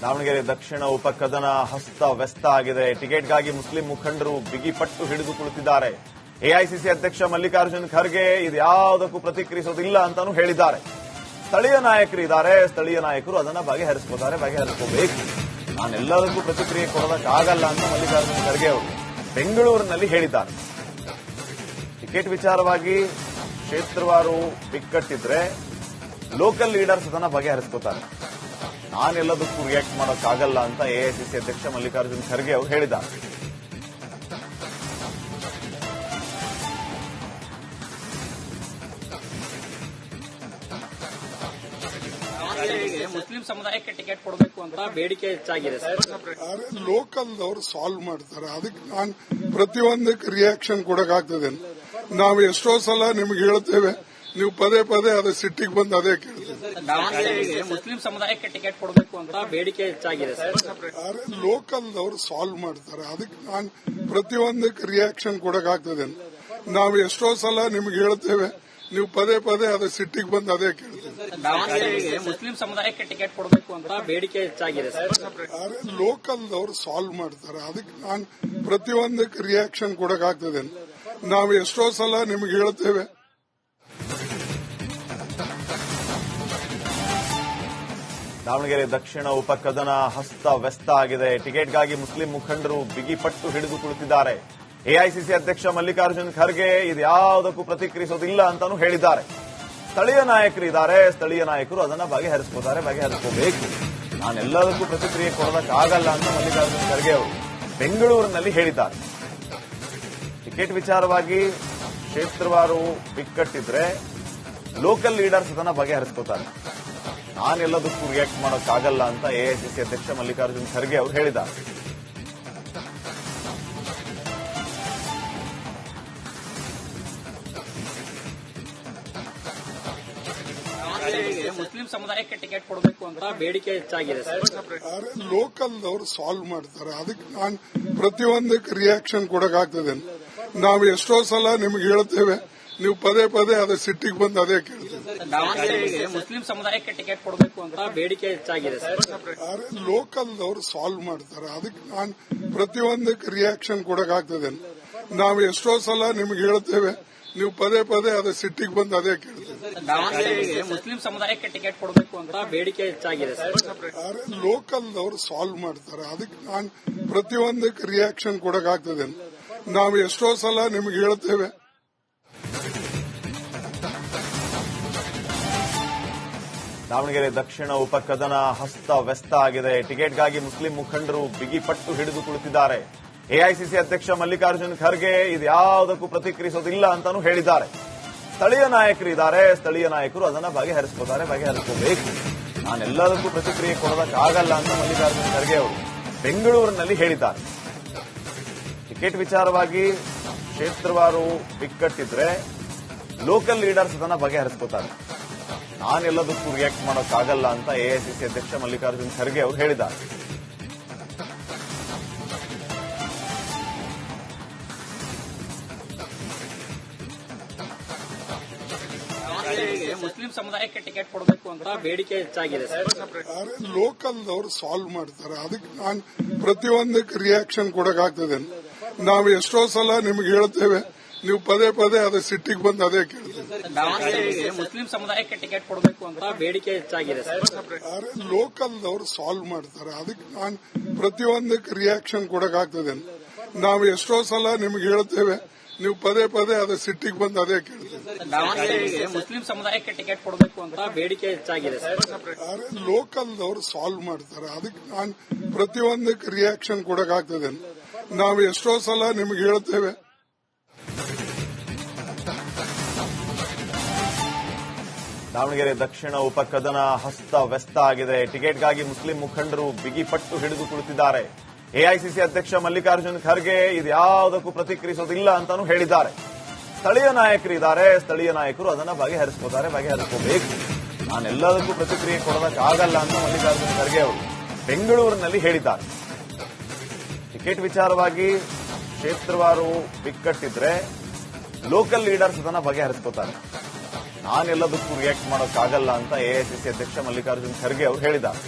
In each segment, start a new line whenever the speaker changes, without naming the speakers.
ದಾವಣಗೆರೆ ದಕ್ಷಿಣ ಉಪಕದನ ಹಸ್ತವ್ಯಸ್ತ ಆಗಿದೆ. ಟಿಕೆಟ್ಗಾಗಿ ಮುಸ್ಲಿಂ ಮುಖಂಡರು ಬಿಗಿಪಟ್ಟು ಹಿಡಿದು ಕುಳಿತಿದ್ದಾರೆ. ಎಐಸಿಸಿ ಅಧ್ಯಕ್ಷ ಮಲ್ಲಿಕಾರ್ಜುನ್ ಖರ್ಗೆ ಇದ್ಯಾವುದಕ್ಕೂ ಪ್ರತಿಕ್ರಿಯಿಸೋದಿಲ್ಲ ಅಂತಾನೂ ಹೇಳಿದ್ದಾರೆ. ಸ್ಥಳೀಯ ನಾಯಕರು ಇದ್ದಾರೆ, ಸ್ಥಳೀಯ ನಾಯಕರು ಅದನ್ನ ಬಗೆಹರಿಸಬೇಕು. ನಾನೆಲ್ಲದಕ್ಕೂ ಪ್ರತಿಕ್ರಿಯೆ ಕೊಡೋದಕ್ಕಾಗಲ್ಲ ಅಂತ ಮಲ್ಲಿಕಾರ್ಜುನ್ ಖರ್ಗೆ ಅವರು ಬೆಂಗಳೂರಿನಲ್ಲಿ ಹೇಳಿದ್ದಾರೆ. ಟಿಕೆಟ್ ವಿಚಾರವಾಗಿ ಕ್ಷೇತ್ರವಾರು ಬಿಕ್ಕಟ್ಟಿದ್ರೆ ಲೋಕಲ್ ಲೀಡರ್ಸ್ ಅದನ್ನ ಬಗೆಹರಿಸ್ಕೋತಾರೆ. ನಾನೆಲ್ಲದಕ್ಕೂ ರಿಯಾಕ್ಟ್ ಮಾಡೋಕ್ಕಾಗಲ್ಲ ಅಂತ ಎಐಸಿಸಿ ಅಧ್ಯಕ್ಷ ಮಲ್ಲಿಕಾರ್ಜುನ್ ಖರ್ಗೆ ಅವರು ಹೇಳಿದ್ದಾರೆ.
ಮುಸ್ಲಿಂ ಸಮುದಾಯಕ್ಕೆ ಟಿಕೆಟ್ ಕೊಡಬೇಕು ಅಂತ ಬೇಡಿಕೆ ಹೆಚ್ಚಾಗಿದೆ ಸರ್.
ಲೋಕಲ್ ಅವರು ಸಾಲ್ವ್ ಮಾಡ್ತಾರೆ. ಅದಕ್ಕೆ ನಾನು ಪ್ರತಿಯೊಂದಕ್ಕೆ ರಿಯಾಕ್ಷನ್ ಕೊಡಕ್ಕಾಗ್ತದೆ. ನಾವು ಎಷ್ಟೋ ಸಲ ನಿಮ್ಗೆ ಹೇಳ್ತೇವೆ, ನೀವು ಪದೇ ಅದೇ ಸಿಟ್ಟಿಗೆ ಬಂದು ಅದೇ ಕೇಳ್ತೇವೆ.
ದಾವಣಗೆರೆಗೆ ಮುಸ್ಲಿಂ ಸಮುದಾಯಕ್ಕೆ ಟಿಕೆಟ್ ಕೊಡಬೇಕು ಅಂತ ಬೇಡಿಕೆ ಹೆಚ್ಚಾಗಿದೆ ಸರ್.
ಲೋಕಲ್ ಅವರು ಸಾಲ್ವ್ ಮಾಡ್ತಾರೆ. ಅದಕ್ಕೆ ನಾನು ಪ್ರತಿಯೊಂದಕ್ಕೆ ರಿಯಾಕ್ಷನ್ ಕೊಡಕ್ಕಾಗ್ತದೆ. ನಾವು ಎಷ್ಟೋ ಸಲ ನಿಮ್ಗೆ ಹೇಳ್ತೇವೆ, ನೀವು ಪದೇ ಅದೇ ಸಿಟ್ಟಿಗೆ ಬಂದು ಅದೇ ಕೇಳ್ತೇವೆ.
ದಾವಣಗೆರೆಗೆ ಮುಸ್ಲಿಂ ಸಮುದಾಯಕ್ಕೆ ಟಿಕೆಟ್ ಕೊಡಬೇಕು ಅಂತ ಬೇಡಿಕೆ ಹೆಚ್ಚಾಗಿದೆ ಸರ್.
ಲೋಕಲ್ ಅವರು ಸಾಲ್ವ್ ಮಾಡ್ತಾರೆ. ಅದಕ್ಕೆ ನಾನು ಪ್ರತಿಯೊಂದಕ್ಕೆ ರಿಯಾಕ್ಷನ್ ಕೊಡಕ್ಕಾಗ್ತದೆ. ನಾವು ಎಷ್ಟೋ ಸಲ ನಿಮ್ಗೆ ಹೇಳ್ತೇವೆ.
ದಾವಣಗೆರೆ ದಕ್ಷಿಣ ಉಪಕದನ ಹಸ್ತವ್ಯಸ್ತ ಆಗಿದೆ. ಟಿಕೆಟ್ಗಾಗಿ ಮುಸ್ಲಿಂ ಮುಖಂಡರು ಬಿಗಿಪಟ್ಟು ಹಿಡಿದು ಕುಳಿತಿದ್ದಾರೆ. ಎಐಸಿಸಿ ಅಧ್ಯಕ್ಷ ಮಲ್ಲಿಕಾರ್ಜುನ್ ಖರ್ಗೆ ಇದ್ಯಾವುದಕ್ಕೂ ಪ್ರತಿಕ್ರಿಯಿಸೋದಿಲ್ಲ ಅಂತಾನೂ ಹೇಳಿದ್ದಾರೆ. ಸ್ಥಳೀಯ ನಾಯಕರು ಇದ್ದಾರೆ, ಸ್ಥಳೀಯ ನಾಯಕರು ಅದನ್ನ ಬಗೆಹರಿಸಬೇಕು. ನಾನೆಲ್ಲದಕ್ಕೂ ಪ್ರತಿಕ್ರಿಯೆ ಕೊಡೋದಕ್ಕಾಗಲ್ಲ ಅಂತ ಮಲ್ಲಿಕಾರ್ಜುನ್ ಖರ್ಗೆ ಅವರು ಬೆಂಗಳೂರಿನಲ್ಲಿ ಹೇಳಿದ್ದಾರೆ. ಟಿಕೆಟ್ ವಿಚಾರವಾಗಿ ಕ್ಷೇತ್ರವಾರು ಬಿಕ್ಕಟ್ಟಿದ್ರೆ ಲೋಕಲ್ ಲೀಡರ್ಸ್ ಅದನ್ನ ಬಗೆಹರಿಸ್ಕೋತಾರೆ. ನಾನೆಲ್ಲದಕ್ಕೂ ರಿಯಾಕ್ಟ್ ಮಾಡೋಕ್ಕಾಗಲ್ಲ ಅಂತ ಎಐಸಿಸಿ ಅಧ್ಯಕ್ಷ ಮಲ್ಲಿಕಾರ್ಜುನ್ ಖರ್ಗೆ ಅವರು ಹೇಳಿದ್ದಾರೆ.
ಮುಸ್ಲಿಂ ಸಮುದಾಯಕ್ಕೆ ಟಿಕೆಟ್ ಕೊಡಬೇಕು ಅಂತ ಬೇಡಿಕೆ ಹೆಚ್ಚಾಗಿದೆ ಸರ್.
ಲೋಕಲ್ ಅವರು ಸಾಲ್ವ್ ಮಾಡ್ತಾರೆ. ಅದಕ್ಕೆ ನಾನು ಪ್ರತಿಯೊಂದಕ್ಕೆ ರಿಯಾಕ್ಷನ್ ಕೊಡಕ್ಕಾಗ್ತದೆ. ನಾವು ಎಷ್ಟೋ ಸಲ ನಿಮ್ಗೆ ಹೇಳ್ತೇವೆ, ನೀವು ಪದೇ ಅದೇ ಸಿಟ್ಟಿಗೆ ಬಂದು ಅದೇ ಕೇಳ್ತೇವೆ.
ದಾವಣಗೆರೆಗೆ ಮುಸ್ಲಿಂ ಸಮುದಾಯಕ್ಕೆ ಟಿಕೆಟ್ ಕೊಡಬೇಕು ಅಂತ ಬೇಡಿಕೆ ಹೆಚ್ಚಾಗಿದೆ ಸರ್.
ಲೋಕಲ್ ಅವರು ಸಾಲ್ವ್ ಮಾಡ್ತಾರೆ. ಅದಕ್ಕೆ ನಾನು ಪ್ರತಿಯೊಂದಕ್ಕೆ ರಿಯಾಕ್ಷನ್ ಕೊಡಕ್ಕಾಗ್ತದೆ. ನಾವು ಎಷ್ಟೋ ಸಲ ನಿಮ್ಗೆ ಹೇಳ್ತೇವೆ, ನೀವು ಪದೇ ಅದೇ ಸಿಟ್ಟಿಗೆ ಬಂದು ಅದೇ ಕೇಳ್ತೇವೆ.
ದಾವಣಗೆರೆಗೆ ಮುಸ್ಲಿಂ ಸಮುದಾಯಕ್ಕೆ ಟಿಕೆಟ್ ಕೊಡಬೇಕು ಅಂತ ಬೇಡಿಕೆ ಹೆಚ್ಚಾಗಿದೆ ಸರ್.
ಲೋಕಲ್ ಅವರು ಸಾಲ್ವ್ ಮಾಡ್ತಾರೆ. ಅದಕ್ಕೆ ನಾನು ಪ್ರತಿಯೊಂದಕ್ಕೆ ರಿಯಾಕ್ಷನ್ ಕೊಡಕ್ಕಾಗ್ತದೆ. ನಾವು ಎಷ್ಟೋ ಸಲ ನಿಮ್ಗೆ ಹೇಳ್ತೇವೆ.
ದಾವಣಗೆರೆ ದಕ್ಷಿಣ ಉಪಕದನ ಹಸ್ತವ್ಯಸ್ತ ಆಗಿದೆ. ಟಿಕೆಟ್ಗಾಗಿ ಮುಸ್ಲಿಂ ಮುಖಂಡರು ಬಿಗಿಪಟ್ಟು ಹಿಡಿದು ಕುಳಿತಿದ್ದಾರೆ. ಎಐಸಿಸಿ ಅಧ್ಯಕ್ಷ ಮಲ್ಲಿಕಾರ್ಜುನ್ ಖರ್ಗೆ ಇದ್ಯಾವುದಕ್ಕೂ ಪ್ರತಿಕ್ರಿಯಿಸೋದಿಲ್ಲ ಅಂತಾನೂ ಹೇಳಿದ್ದಾರೆ. ಸ್ಥಳೀಯ ನಾಯಕರು ಇದ್ದಾರೆ, ಸ್ಥಳೀಯ ನಾಯಕರು ಅದನ್ನ ಬಗೆಹರಿಸಬೇಕು. ನಾನೆಲ್ಲದಕ್ಕೂ ಪ್ರತಿಕ್ರಿಯೆ ಕೊಡೋದಕ್ಕಾಗಲ್ಲ ಅಂತ ಮಲ್ಲಿಕಾರ್ಜುನ್ ಖರ್ಗೆ ಅವರು ಬೆಂಗಳೂರಿನಲ್ಲಿ ಹೇಳಿದ್ದಾರೆ. ಟಿಕೆಟ್ ವಿಚಾರವಾಗಿ ಕ್ಷೇತ್ರವಾರು ಬಿಕ್ಕಟ್ಟಿದ್ರೆ ಲೋಕಲ್ ಲೀಡರ್ಸ್ ಅದನ್ನ ಬಗೆಹರಿಸ್ಕೋತಾರೆ. ನಾನೆಲ್ಲದಕ್ಕೂ ರಿಯಾಕ್ಟ್ ಮಾಡೋಕ್ಕಾಗಲ್ಲ ಅಂತ ಎಐಸಿಸಿ ಅಧ್ಯಕ್ಷ ಮಲ್ಲಿಕಾರ್ಜುನ್ ಖರ್ಗೆ ಅವರು ಹೇಳಿದ್ದಾರೆ.
ಮುಸ್ಲಿಂ ಸಮುದಾಯಕ್ಕೆ ಟಿಕೆಟ್ ಕೊಡಬೇಕು ಅಂತ ಬೇಡಿಕೆ ಹೆಚ್ಚಾಗಿದೆ ಸರ್.
ಲೋಕಲ್ ಅವರು ಸಾಲ್ವ್ ಮಾಡ್ತಾರೆ. ಅದಕ್ಕೆ ನಾನು ಪ್ರತಿಯೊಂದಕ್ಕೆ ರಿಯಾಕ್ಷನ್ ಕೊಡಕ್ಕಾಗ್ತದೆ. ನಾವು ಎಷ್ಟೋ ಸಲ ನಿಮ್ಗೆ ಹೇಳ್ತೇವೆ, ನೀವು ಪದೇ ಅದೇ ಸಿಟ್ಟಿಗೆ ಬಂದು ಅದೇ ಕೇಳ್ತೇವೆ.
ದಾವಣಗೆರೆಗೆ ಮುಸ್ಲಿಂ ಸಮುದಾಯಕ್ಕೆ ಟಿಕೆಟ್ ಕೊಡಬೇಕು ಅಂತ ಬೇಡಿಕೆ ಹೆಚ್ಚಾಗಿದೆ ಸರ್.
ಲೋಕಲ್ ಅವರು ಸಾಲ್ವ್ ಮಾಡ್ತಾರೆ. ಅದಕ್ಕೆ ನಾನು ಪ್ರತಿಯೊಂದಕ್ಕೆ ರಿಯಾಕ್ಷನ್ ಕೊಡಕ್ಕಾಗ್ತದೆ. ನಾವು ಎಷ್ಟೋ ಸಲ ನಿಮ್ಗೆ ಹೇಳ್ತೇವೆ, ನೀವು ಪದೇ ಅದೇ ಸಿಟ್ಟಿಗೆ ಬಂದು ಅದೇ ಕೇಳ್ತೇವೆ.
ದಾವಣಗೆರೆಗೆ ಮುಸ್ಲಿಂ ಸಮುದಾಯಕ್ಕೆ ಟಿಕೆಟ್ ಕೊಡಬೇಕು ಅಂತ ಬೇಡಿಕೆ ಹೆಚ್ಚಾಗಿದೆ ಸರ್.
ಲೋಕಲ್ ಅವರು ಸಾಲ್ವ್ ಮಾಡ್ತಾರೆ. ಅದಕ್ಕೆ ನಾನು ಪ್ರತಿಯೊಂದಕ್ಕೆ ರಿಯಾಕ್ಷನ್ ಕೊಡಕ್ಕಾಗ್ತದೆ. ನಾವು ಎಷ್ಟೋ ಸಲ ನಿಮ್ಗೆ ಹೇಳ್ತೇವೆ.
ದಾವಣಗೆರೆ ದಕ್ಷಿಣ ಉಪಕದನ ಹಸ್ತವ್ಯಸ್ತ ಆಗಿದೆ. ಟಿಕೆಟ್ಗಾಗಿ ಮುಸ್ಲಿಂ ಮುಖಂಡರು ಬಿಗಿಪಟ್ಟು ಹಿಡಿದು ಕುಳಿತಿದ್ದಾರೆ. ಎಐಸಿಸಿ ಅಧ್ಯಕ್ಷ ಮಲ್ಲಿಕಾರ್ಜುನ್ ಖರ್ಗೆ ಇದ್ಯಾವುದಕ್ಕೂ ಪ್ರತಿಕ್ರಿಯಿಸೋದಿಲ್ಲ ಅಂತಾನೂ ಹೇಳಿದ್ದಾರೆ. ಸ್ಥಳೀಯ ನಾಯಕರು ಇದ್ದಾರೆ, ಸ್ಥಳೀಯ ನಾಯಕರು ಅದನ್ನ ಬಗೆಹರಿಸಬೇಕು. ನಾನೆಲ್ಲದಕ್ಕೂ ಪ್ರತಿಕ್ರಿಯೆ ಕೊಡೋದಕ್ಕಾಗಲ್ಲ ಅಂತ ಮಲ್ಲಿಕಾರ್ಜುನ್ ಖರ್ಗೆ ಅವರು ಬೆಂಗಳೂರಿನಲ್ಲಿ ಹೇಳಿದ್ದಾರೆ. ಟಿಕೆಟ್ ವಿಚಾರವಾಗಿ ಕ್ಷೇತ್ರವಾರು ಬಿಕ್ಕಟ್ಟಿದ್ರೆ ಲೋಕಲ್ ಲೀಡರ್ಸ್ ಅದನ್ನ ಬಗೆಹರಿಸ್ಕೋತಾರೆ. ನಾನೆಲ್ಲದಕ್ಕೂ ರಿಯಾಕ್ಟ್ ಮಾಡೋಕ್ಕಾಗಲ್ಲ ಅಂತ ಎಐಸಿಸಿ ಅಧ್ಯಕ್ಷ ಮಲ್ಲಿಕಾರ್ಜುನ್ ಖರ್ಗೆ ಅವರು ಹೇಳಿದ್ದಾರೆ.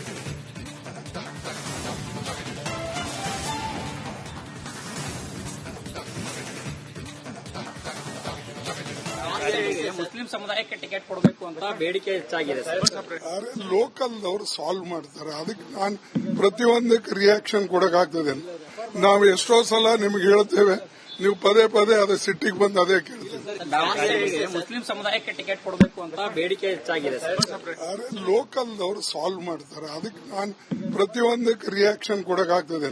ಮುಸ್ಲಿಂ ಸಮುದಾಯಕ್ಕೆ ಟಿಕೆಟ್ ಕೊಡಬೇಕು ಅಂತ ಬೇಡಿಕೆ ಹೆಚ್ಚಾಗಿದೆ ಸರ್.
ಲೋಕಲ್ದವರು ಸಾಲ್ವ್ ಮಾಡ್ತಾರೆ. ಅದಕ್ಕೆ ನಾನು ಪ್ರತಿಯೊಂದಕ್ಕೆ ರಿಯಾಕ್ಷನ್ ಕೊಡಕ್ಕಾಗ್ತದೆ. ನಾವು ಎಷ್ಟೋ ಸಲ ನಿಮ್ಗೆ ಹೇಳ್ತೇವೆ, ನೀವು ಪದೇ ಪದೇ ಅದೇ ಸಿಟ್ಟಿಗೆ ಬಂದು ಅದೇ ಕೇಳ್ತೀವಿ.
ದಾವಣಗೆರೆಗೆ ಮುಸ್ಲಿಂ ಸಮುದಾಯಕ್ಕೆ ಟಿಕೆಟ್ ಕೊಡಬೇಕು ಅಂತ ಬೇಡಿಕೆ ಹೆಚ್ಚಾಗಿದೆ ಸರ್.
ಲೋಕಲ್ದವರು ಸಾಲ್ವ್ ಮಾಡ್ತಾರೆ. ಅದಕ್ಕೆ ನಾನು ಪ್ರತಿಯೊಂದಕ್ಕೆ ರಿಯಾಕ್ಷನ್ ಕೊಡಕ್ಕಾಗ್ತದೆ.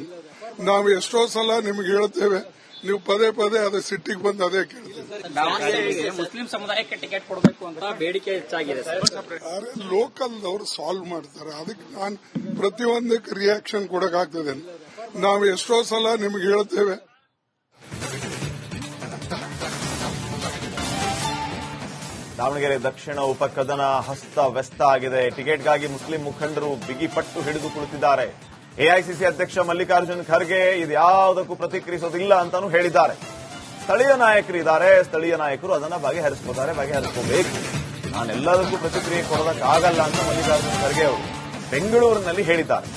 ನಾವು ಎಷ್ಟೋ ಸಲ ನಿಮ್ಗೆ ಹೇಳ್ತೇವೆ, ನೀವು ಪದೇ ಪದೇ ಅದೇ ಸಿಟ್ಟಿಗೆ ಬಂದು ಅದೇ ಕೇಳ್ತೀವಿ.
ದಾವಣಗೆರೆಗೆ ಮುಸ್ಲಿಂ ಸಮುದಾಯಕ್ಕೆ ಟಿಕೆಟ್ ಕೊಡಬೇಕು ಅಂತ ಬೇಡಿಕೆ ಹೆಚ್ಚಾಗಿದೆ ಸರ್.
ಲೋಕಲ್ದವರು ಸಾಲ್ವ್ ಮಾಡ್ತಾರೆ. ಅದಕ್ಕೆ ನಾನು ಪ್ರತಿಯೊಂದಕ್ಕೆ ರಿಯಾಕ್ಷನ್ ಕೊಡಕ್ಕಾಗ್ತದೆ. ನಾವು ಎಷ್ಟೋ ಸಲ ನಿಮ್ಗೆ ಹೇಳ್ತೇವೆ.
ದಾವಣಗೆರೆ ದಕ್ಷಿಣ ಉಪಕದನ ಹಸ್ತವ್ಯಸ್ತ ಆಗಿದೆ. ಟಿಕೆಟ್ಗಾಗಿ ಮುಸ್ಲಿಂ ಮುಖಂಡರು ಬಿಗಿಪಟ್ಟು ಹಿಡಿದು ಕುಳಿತಿದ್ದಾರೆ. ಎಐಸಿಸಿ ಅಧ್ಯಕ್ಷ ಮಲ್ಲಿಕಾರ್ಜುನ್ ಖರ್ಗೆ ಇದ್ಯಾವುದಕ್ಕೂ ಪ್ರತಿಕ್ರಿಯಿಸೋದಿಲ್ಲ ಅಂತಾನೂ ಹೇಳಿದ್ದಾರೆ. ಸ್ಥಳೀಯ ನಾಯಕರು ಇದ್ದಾರೆ, ಸ್ಥಳೀಯ ನಾಯಕರು ಅದನ್ನ ಬಗೆಹರಿಸಬೇಕು. ನಾನೆಲ್ಲದಕ್ಕೂ ಪ್ರತಿಕ್ರಿಯೆ ಕೊಡೋದಕ್ಕಾಗಲ್ಲ ಅಂತ ಮಲ್ಲಿಕಾರ್ಜುನ್ ಖರ್ಗೆ ಅವರು ಬೆಂಗಳೂರಿನಲ್ಲಿ ಹೇಳಿದ್ದಾರೆ.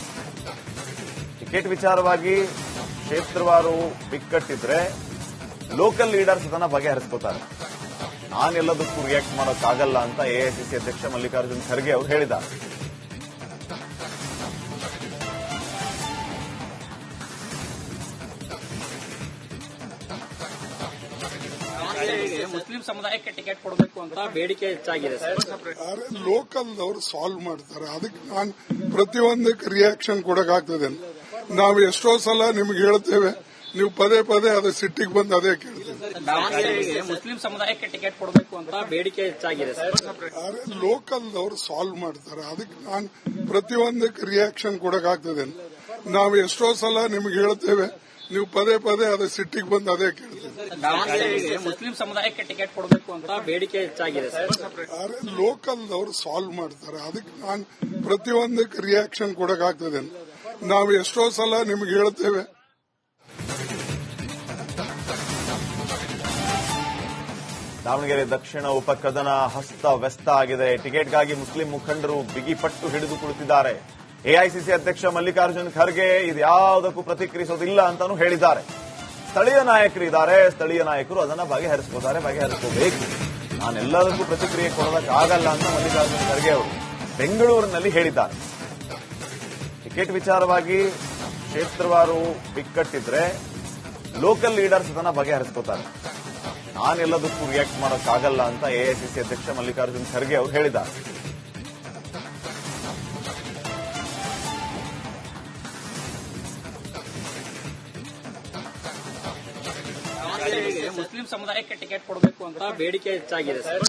ಟಿಕೆಟ್ ವಿಚಾರವಾಗಿ ಕ್ಷೇತ್ರವಾರು ಬಿಕ್ಕಟ್ಟಿದ್ರೆ ಲೋಕಲ್ ಲೀಡರ್ಸ್ ಅದನ್ನ ಬಗೆಹರಿಸ್ಕೋತಾರೆ. ನಾನೆಲ್ಲದಕ್ಕೂ ರಿಯಾಕ್ಟ್ ಮಾಡೋಕ್ಕಾಗಲ್ಲ ಅಂತ ಎಐಸಿಸಿ ಅಧ್ಯಕ್ಷ ಮಲ್ಲಿಕಾರ್ಜುನ್ ಖರ್ಗೆ ಅವರು ಹೇಳಿದ್ದಾರೆ.
ಮುಸ್ಲಿಂ ಸಮುದಾಯಕ್ಕೆ ಟಿಕೆಟ್ ಕೊಡಬೇಕು ಅಂತ ಬೇಡಿಕೆ ಹೆಚ್ಚಾಗಿದೆ ಸರ್.
ಲೋಕಲ್ದವರು ಸಾಲ್ವ್ ಮಾಡ್ತಾರೆ. ಅದಕ್ಕೆ ನಾನು ಪ್ರತಿಯೊಂದಕ್ಕೆ ರಿಯಾಕ್ಷನ್ ಕೊಡಕ್ಕಾಗ್ತದೆ. ನಾವು ಎಷ್ಟೋ ಸಲ ನಿಮ್ಗೆ ಹೇಳ್ತೇವೆ, ನೀವು ಪದೇ ಪದೇ ಅದೇ ಸಿಟ್ಟಿಗೆ ಬಂದು ಅದೇ ಕೇಳ್ತೀವಿ.
ದಾವಣಗೆರೆಗೆ ಮುಸ್ಲಿಂ ಸಮುದಾಯಕ್ಕೆ ಟಿಕೆಟ್ ಕೊಡಬೇಕು ಅಂತ ಬೇಡಿಕೆ ಹೆಚ್ಚಾಗಿದೆ ಸರ್.
ಲೋಕಲ್ದವರು ಸಾಲ್ವ್ ಮಾಡ್ತಾರೆ. ಅದಕ್ಕೆ ನಾನು ಪ್ರತಿಯೊಂದಕ್ಕೆ ರಿಯಾಕ್ಷನ್ ಕೊಡಕ್ಕಾಗ್ತದೆ. ನಾವು ಎಷ್ಟೋ ಸಲ ನಿಮ್ಗೆ ಹೇಳ್ತೇವೆ, ನೀವು ಪದೇ ಪದೇ ಅದೇ ಸಿಟ್ಟಿಗೆ ಬಂದು ಅದೇ ಕೇಳ್ತೀವಿ.
ದಾವಣಗೆರೆಗೆ ಮುಸ್ಲಿಂ ಸಮುದಾಯಕ್ಕೆ ಟಿಕೆಟ್ ಕೊಡಬೇಕು ಅಂತ ಬೇಡಿಕೆ ಹೆಚ್ಚಾಗಿದೆ ಸರ್.
ಲೋಕಲ್ದವರು ಸಾಲ್ವ್ ಮಾಡ್ತಾರೆ. ಅದಕ್ಕೆ ನಾನು ಪ್ರತಿಯೊಂದಕ್ಕೆ ರಿಯಾಕ್ಷನ್ ಕೊಡಕ್ಕಾಗ್ತದೆ. ನಾವು ಎಷ್ಟೋ ಸಲ ನಿಮ್ಗೆ ಹೇಳ್ತೇವೆ.
ದಾವಣಗೆರೆ ದಕ್ಷಿಣ ಉಪಕದನ ಹಸ್ತವ್ಯಸ್ತ ಆಗಿದೆ. ಟಿಕೆಟ್ಗಾಗಿ ಮುಸ್ಲಿಂ ಮುಖಂಡರು ಬಿಗಿಪಟ್ಟು ಹಿಡಿದು ಕುಳಿತಿದ್ದಾರೆ. ಎಐಸಿಸಿ ಅಧ್ಯಕ್ಷ ಮಲ್ಲಿಕಾರ್ಜುನ್ ಖರ್ಗೆ ಇದ್ಯಾವುದಕ್ಕೂ ಪ್ರತಿಕ್ರಿಯಿಸೋದಿಲ್ಲ ಅಂತಾನೂ ಹೇಳಿದ್ದಾರೆ. ಸ್ಥಳೀಯ ನಾಯಕರು ಇದ್ದಾರೆ, ಸ್ಥಳೀಯ ನಾಯಕರು ಅದನ್ನ ಬಗೆಹರಿಸಬೇಕು. ನಾನೆಲ್ಲದಕ್ಕೂ ಪ್ರತಿಕ್ರಿಯೆ ಕೊಡೋದಕ್ಕಾಗಲ್ಲ ಅಂತ ಮಲ್ಲಿಕಾರ್ಜುನ್ ಖರ್ಗೆ ಅವರು ಬೆಂಗಳೂರಿನಲ್ಲಿ ಹೇಳಿದ್ದಾರೆ. ಟಿಕೆಟ್ ವಿಚಾರವಾಗಿ ಕ್ಷೇತ್ರವಾರು ಬಿಕ್ಕಟ್ಟಿದ್ರೆ ಲೋಕಲ್ ಲೀಡರ್ಸ್ ಅದನ್ನ ಬಗೆಹರಿಸ್ಕೋತಾರೆ. ನಾನೆಲ್ಲದಕ್ಕೂ ರಿಯಾಕ್ಟ್ ಮಾಡೋಕ್ಕಾಗಲ್ಲ ಅಂತ ಎಐಸಿಸಿ ಅಧ್ಯಕ್ಷ ಮಲ್ಲಿಕಾರ್ಜುನ್ ಖರ್ಗೆ ಅವರು ಹೇಳಿದ್ದಾರೆ.
ಮುಸ್ಲಿಂ ಸಮುದಾಯಕ್ಕೆ ಟಿಕೆಟ್ ಕೊಡಬೇಕು ಅಂತ ಬೇಡಿಕೆ ಹೆಚ್ಚಾಗಿದೆ ಸರ್.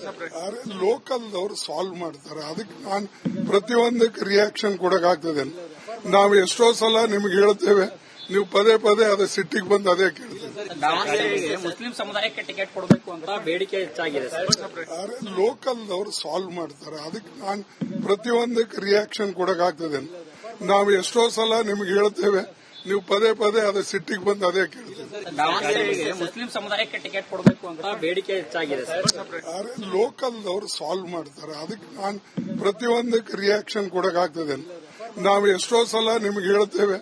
ಲೋಕಲ್ದವರು ಸಾಲ್ವ್ ಮಾಡ್ತಾರೆ. ಅದಕ್ಕೆ ನಾನು ಪ್ರತಿಯೊಂದಕ್ಕೆ ರಿಯಾಕ್ಷನ್ ಕೊಡಕ್ಕಾಗ್ತದೆ. ನಾವು ಎಷ್ಟೋ ಸಲ ನಿಮ್ಗೆ ಹೇಳ್ತೇವೆ, ನೀವು ಪದೇ ಪದೇ ಅದೇ ಸಿಟ್ಟಿಗೆ ಬಂದು ಅದೇ ಕೇಳ್ತೀವಿ.
ದಾವಣಗೆರೆಗೆ ಮುಸ್ಲಿಂ ಸಮುದಾಯಕ್ಕೆ ಟಿಕೆಟ್ ಕೊಡಬೇಕು ಅಂತ ಬೇಡಿಕೆ ಹೆಚ್ಚಾಗಿದೆ ಸರ್.
ಲೋಕಲ್ದವರು ಸಾಲ್ವ್ ಮಾಡ್ತಾರೆ. ಅದಕ್ಕೆ ನಾನು ಪ್ರತಿಯೊಂದಕ್ಕೆ ರಿಯಾಕ್ಷನ್ ಕೊಡಕ್ಕಾಗ್ತದೆ. ನಾವು ಎಷ್ಟೋ ಸಲ ನಿಮ್ಗೆ ಹೇಳ್ತೇವೆ, ನೀವು ಪದೇ ಪದೇ ಅದೇ ಸಿಟ್ಟಿಗೆ ಬಂದು ಅದೇ ಕೇಳ್ತೀವಿ.
ದಾವಣಗೆರೆಗೆ ಮುಸ್ಲಿಂ ಸಮುದಾಯಕ್ಕೆ ಟಿಕೆಟ್ ಕೊಡಬೇಕು ಅಂತ ಬೇಡಿಕೆ ಹೆಚ್ಚಾಗಿದೆ ಸರ್.
ಲೋಕಲ್ದವರು ಸಾಲ್ವ್ ಮಾಡ್ತಾರೆ. ಅದಕ್ಕೆ ನಾನು ಪ್ರತಿಯೊಂದಕ್ಕೆ ರಿಯಾಕ್ಷನ್ ಕೊಡಕ್ಕಾಗ್ತದೆ. ನಾವು ಎಷ್ಟೋ ಸಲ ನಿಮ್ಗೆ ಹೇಳ್ತೇವೆ,